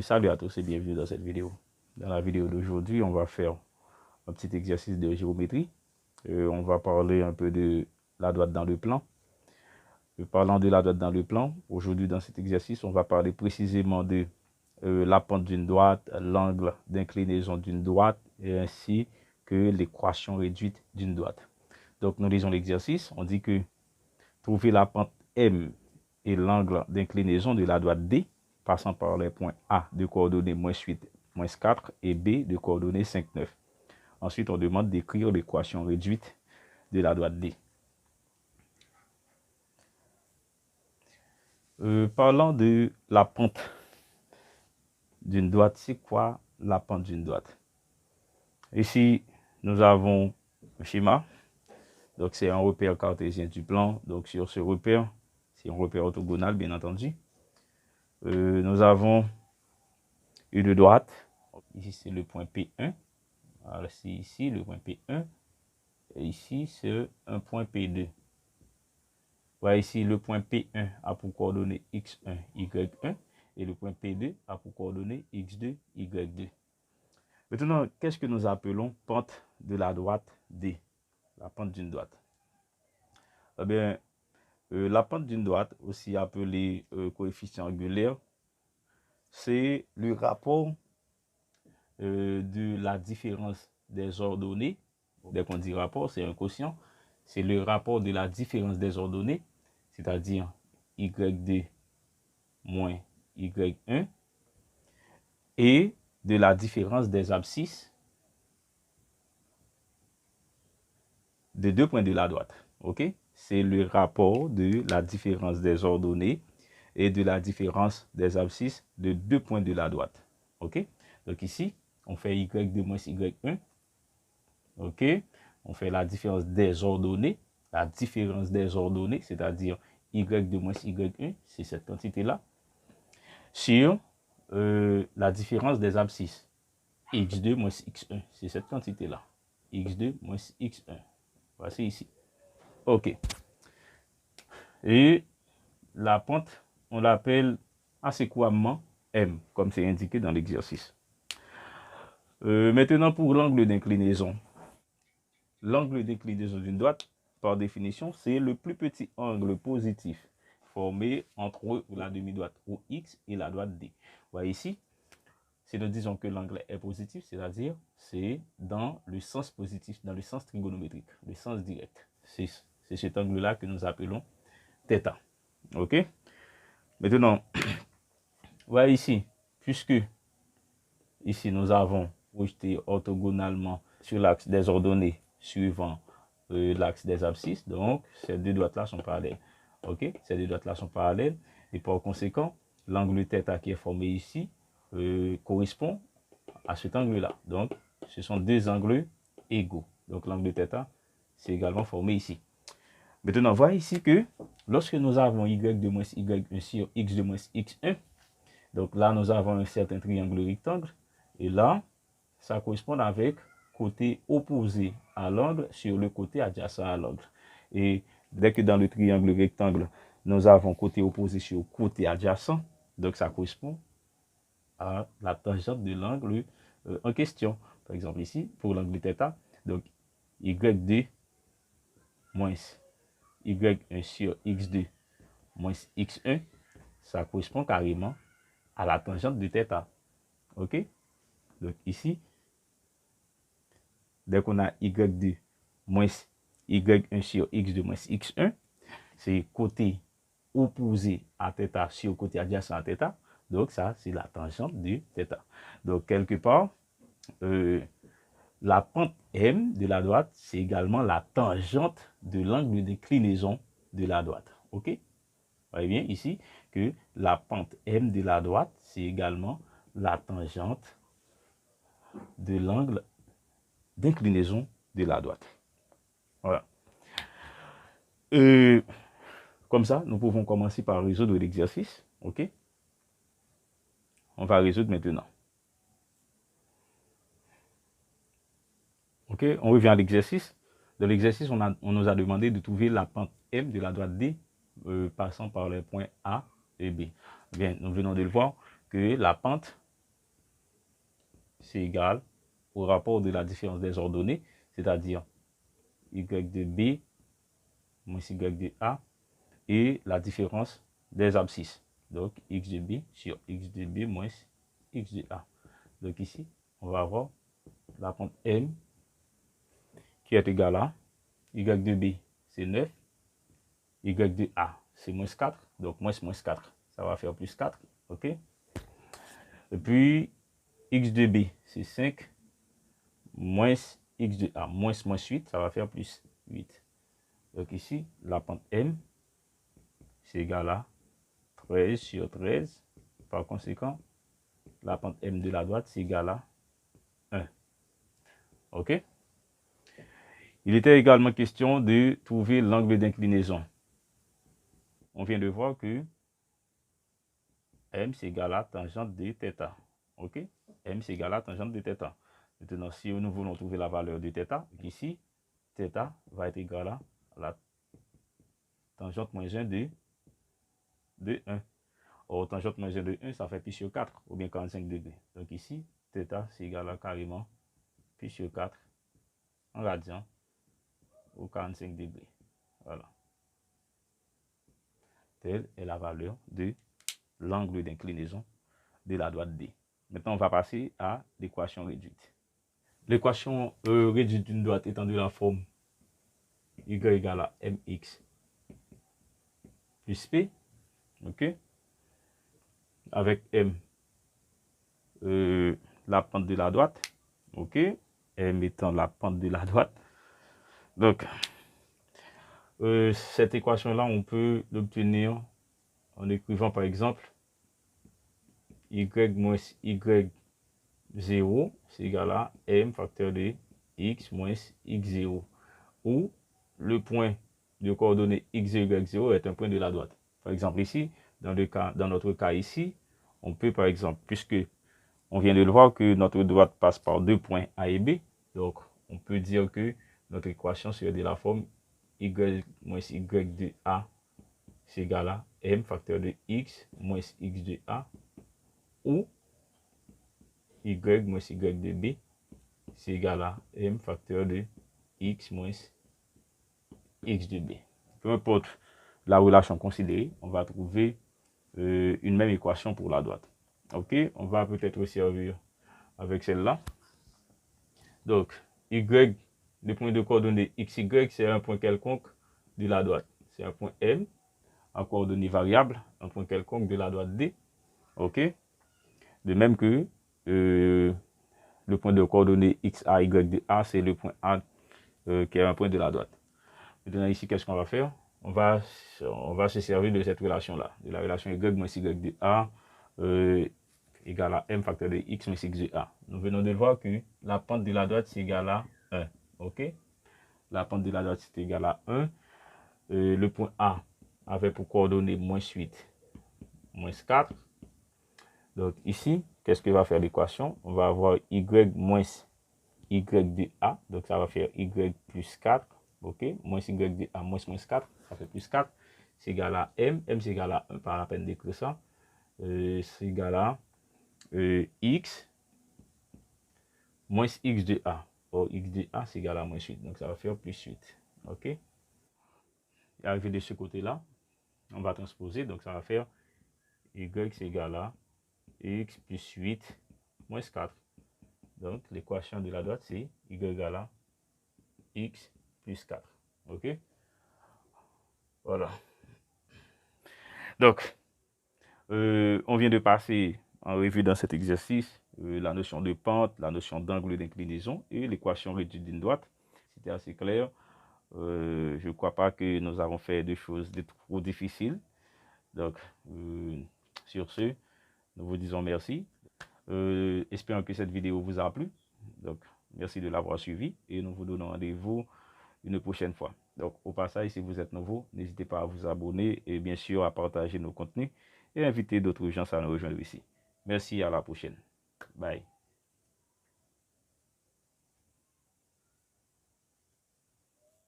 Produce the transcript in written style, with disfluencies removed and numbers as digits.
Salut à tous et bienvenue dans cette vidéo. Dans la vidéo d'aujourd'hui, on va faire un petit exercice de géométrie. On va parler un peu de la droite dans le plan. Parlant de la droite dans le plan, aujourd'hui dans cet exercice, on va parler précisément de la pente d'une droite, l'angle d'inclinaison d'une droite et ainsi que l'équation réduite d'une droite. Donc nous lisons l'exercice. On dit que trouver la pente M et l'angle d'inclinaison de la droite D passant par les points A de coordonnées -8, -4 et B de coordonnées 5, 9. Ensuite, on demande d'écrire l'équation réduite de la droite D. Parlant de la pente d'une droite, c'est quoi la pente d'une droite? Ici, nous avons un schéma. Donc, c'est un repère cartésien du plan. Donc, sur ce repère, c'est un repère orthogonal, bien entendu. Nous avons une droite. Ici, c'est le point P1. Alors, c'est ici le point P1. Et ici, c'est un point P2. Voilà, ici, le point P1 a pour coordonnées X1, Y1. Et le point P2 a pour coordonnées X2, Y2. Maintenant, qu'est-ce que nous appelons pente de la droite D? La pente d'une droite. Eh bien, la pente d'une droite, aussi appelée coefficient angulaire, c'est le rapport de la différence des ordonnées. Dès qu'on dit rapport, c'est un quotient. C'est le rapport de la différence des ordonnées, c'est-à-dire Y2 moins Y1, et de la différence des abscisses de deux points de la droite. Ok? C'est le rapport de la différence des ordonnées et de la différence des abscisses de deux points de la droite. Ok? Donc ici, on fait Y2 moins Y1. Ok? On fait la différence des ordonnées. La différence des ordonnées, c'est-à-dire Y2 moins Y1, c'est cette quantité-là, sur la différence des abscisses. X2 moins X1, c'est cette quantité-là. X2 moins X1. Voici ici. OK. Et la pente, on l'appelle assez couramment M, comme c'est indiqué dans l'exercice. Maintenant, pour l'angle d'inclinaison. L'angle d'inclinaison d'une droite, par définition, c'est le plus petit angle positif formé entre la demi-droite OX et la droite D. Vous voyez ici, si nous disons que l'angle est positif, c'est-à-dire c'est dans le sens positif, dans le sens trigonométrique, le sens direct. C'est cet angle-là que nous appelons θ. OK? Maintenant, voyez ici, puisque ici nous avons projeté orthogonalement sur l'axe des ordonnées suivant l'axe des abscisses, donc ces deux droites-là sont parallèles. OK? Ces deux droites-là sont parallèles et par conséquent, l'angle θ qui est formé ici correspond à cet angle-là. Donc, ce sont deux angles égaux. Donc, l'angle θ, c'est également formé ici. Maintenant, voyez ici que lorsque nous avons Y2 moins Y1 sur X2 moins X1, donc là, nous avons un certain triangle rectangle. Et là, ça correspond avec côté opposé à l'angle sur le côté adjacent à l'angle. Et dès que dans le triangle rectangle, nous avons côté opposé sur côté adjacent, donc ça correspond à la tangente de l'angle en question. Par exemple ici, pour l'angle θ, donc Y2 moins Y1 sur X2 moins X1, ça correspond carrément à la tangente de θ. OK? Donc ici, dès qu'on a Y2 moins Y1 sur X2 moins X1, c'est côté opposé à θ sur côté adjacent à θ. Donc ça, c'est la tangente de θ. Donc quelque part, la pente M de la droite, c'est également la tangente de l'angle d'inclinaison de la droite. OK? Vous voyez bien ici que la pente M de la droite, c'est également la tangente de l'angle d'inclinaison de la droite. Voilà. Comme ça, nous pouvons commencer par résoudre l'exercice. OK? On va résoudre maintenant. OK? On revient à l'exercice. Dans l'exercice, on nous a demandé de trouver la pente M de la droite D passant par les points A et B. Bien, nous venons de le voir que la pente, c'est égal au rapport de la différence des ordonnées, c'est-à-dire y de B moins y de A, et la différence des abscisses. Donc, x de B sur x de B moins x de A. Donc ici, on va avoir la pente M qui est égale à y de B, c'est 9, y de A, c'est moins 4, donc moins 4, ça va faire plus 4, ok? Et puis, x de B, c'est 5, moins x de A, moins 8, ça va faire plus 8. Donc ici, la pente M, c'est égal à 13 sur 13. Par conséquent, la pente M de la droite, c'est égal à 1. OK? Il était également question de trouver l'angle d'inclinaison. On vient de voir que M, c'est égal à tangente de θ. OK? M, c'est égal à tangente de θ. Maintenant, si nous voulons trouver la valeur de θ, ici, θ va être égal à la tangente moins 1 de 1. Or, tangente moins 1 de 1, ça fait pi sur 4, ou bien 45 degrés. Donc ici, θ, c'est égal à carrément pi sur 4 en radian ou 45 degrés. Voilà. Telle est la valeur de l'angle d'inclinaison de la droite D. Maintenant, on va passer à l'équation réduite. L'équation réduite d'une droite étant de la forme y égale à mx plus p, ok, avec m, la pente de la droite, ok, m étant la pente de la droite. Donc, cette équation-là, on peut l'obtenir en écrivant par exemple y moins y0, c'est égal à m facteur de x moins x0, où le point de coordonnées x0, y0 est un point de la droite. Par exemple ici, dans notre cas ici, on peut par exemple, puisque on vient de le voir que notre droite passe par deux points A et B, donc on peut dire que notre équation serait de la forme y moins y de A, c'est égal à m facteur de x moins x de A, ou y moins y de B, c'est égal à m facteur de x moins x de B. Peu importe la relation considérée, on va trouver une même équation pour la droite. Ok, on va peut-être servir avec celle-là. Donc, y, le point de coordonnées xy, c'est un point quelconque de la droite. C'est un point M en coordonnées variables, un point quelconque de la droite D. Ok, de même que le point de coordonnées x, a, y de A, c'est le point A qui est un point de la droite. Maintenant, ici, qu'est-ce qu'on va faire? On va se servir de cette relation-là, de la relation y moins y de A égale à m facteur de x moins x de A. Nous venons de voir que la pente de la droite, c'est égal à 1. OK? La pente de la droite, c'est égal à 1. Le point A avait pour coordonnées moins 8, moins 4. Donc ici, qu'est-ce que va faire l'équation? On va avoir y moins y de A. Donc ça va faire y plus 4. OK? Moins y de A moins 4. Ça fait plus 4. C'est égal à m. M c'est égal à 1 par la peine d'écrire ça. C'est égal à x moins x de A. Or, x de A, c'est égal à moins 8. Donc, ça va faire plus 8. OK? Et arrivé de ce côté-là, on va transposer. Donc, ça va faire y, c'est égal à x plus 8 moins 4. Donc, l'équation de la droite, c'est y égale à x plus 4. OK? Voilà. Donc, on vient de passer en revue dans cet exercice la notion de pente, la notion d'angle d'inclinaison et l'équation réduite d'une droite. C'était assez clair. Je ne crois pas que nous avons fait des choses trop difficiles. Donc, sur ce, nous vous disons merci. Espérons que cette vidéo vous a plu. Donc, merci de l'avoir suivi et nous vous donnons rendez-vous une prochaine fois. Donc, au passage, si vous êtes nouveau, n'hésitez pas à vous abonner et bien sûr à partager nos contenus et inviter d'autres gens à nous rejoindre ici. Merci, à la prochaine. Bye.